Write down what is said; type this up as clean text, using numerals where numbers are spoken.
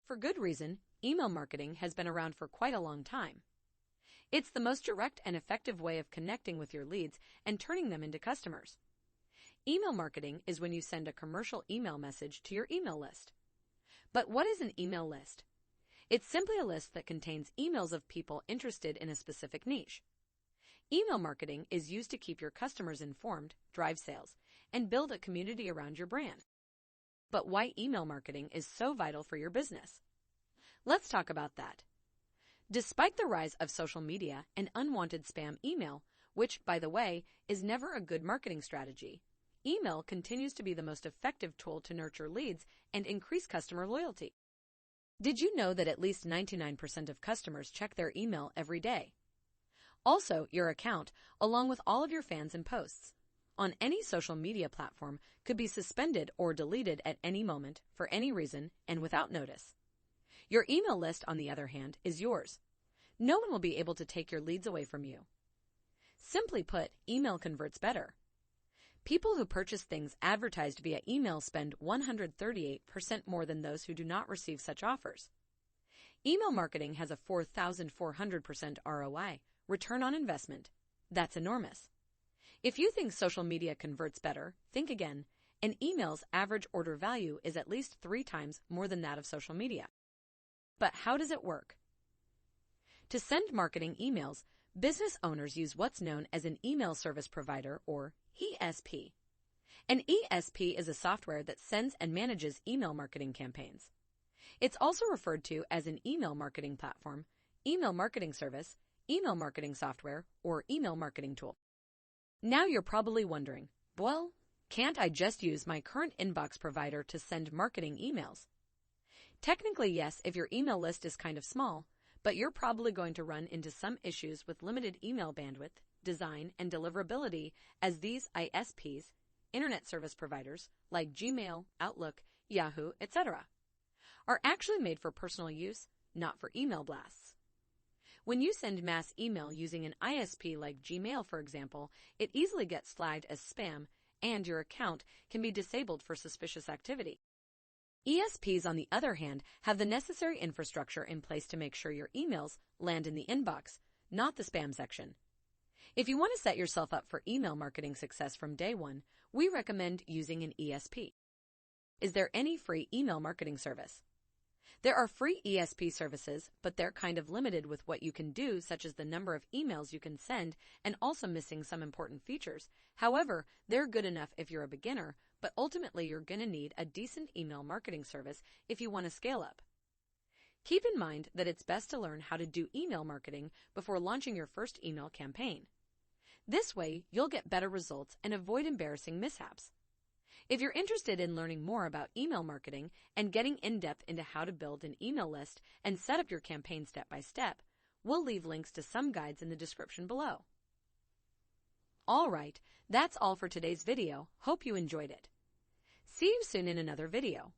For good reason, email marketing has been around for quite a long time. It's the most direct and effective way of connecting with your leads and turning them into customers. Email marketing is when you send a commercial email message to your email list. But what is an email list? It's simply a list that contains emails of people interested in a specific niche. Email marketing is used to keep your customers informed, drive sales, and build a community around your brand. But why email marketing is so vital for your business? Let's talk about that. Despite the rise of social media and unwanted spam email, which, by the way, is never a good marketing strategy, email continues to be the most effective tool to nurture leads and increase customer loyalty. Did you know that at least 99% of customers check their email every day? Also, your account, along with all of your fans and posts on any social media platform, could be suspended or deleted at any moment, for any reason, and without notice. Your email list, on the other hand, is yours. No one will be able to take your leads away from you. Simply put, email converts better. People who purchase things advertised via email spend 138% more than those who do not receive such offers. Email marketing has a 4,400% ROI, return on investment. That's enormous. If you think social media converts better, think again. An email's average order value is at least 3 times more than that of social media. But how does it work? To send marketing emails, business owners use what's known as an email service provider, or ESP. An ESP is a software that sends and manages email marketing campaigns. It's also referred to as an email marketing platform, email marketing service, email marketing software, or email marketing tool. Now you're probably wondering, well, can't I just use my current inbox provider to send marketing emails? Technically, yes, if your email list is kind of small, but you're probably going to run into some issues with limited email bandwidth, design, and deliverability, as these ISPs, internet service providers like Gmail, Outlook, Yahoo, etc., are actually made for personal use, not for email blasts. When you send mass email using an ISP like Gmail, for example, it easily gets flagged as spam, and your account can be disabled for suspicious activity. ESPs, on the other hand, have the necessary infrastructure in place to make sure your emails land in the inbox, not the spam section. If you want to set yourself up for email marketing success from day one, we recommend using an ESP. Is there any free email marketing service? There are free ESP services, but they're kind of limited with what you can do, such as the number of emails you can send and also missing some important features. However, they're good enough if you're a beginner, but ultimately you're going to need a decent email marketing service if you want to scale up. Keep in mind that it's best to learn how to do email marketing before launching your first email campaign. This way, you'll get better results and avoid embarrassing mishaps. If you're interested in learning more about email marketing and getting in-depth into how to build an email list and set up your campaign step by step, we'll leave links to some guides in the description below. All right, that's all for today's video. Hope you enjoyed it. See you soon in another video.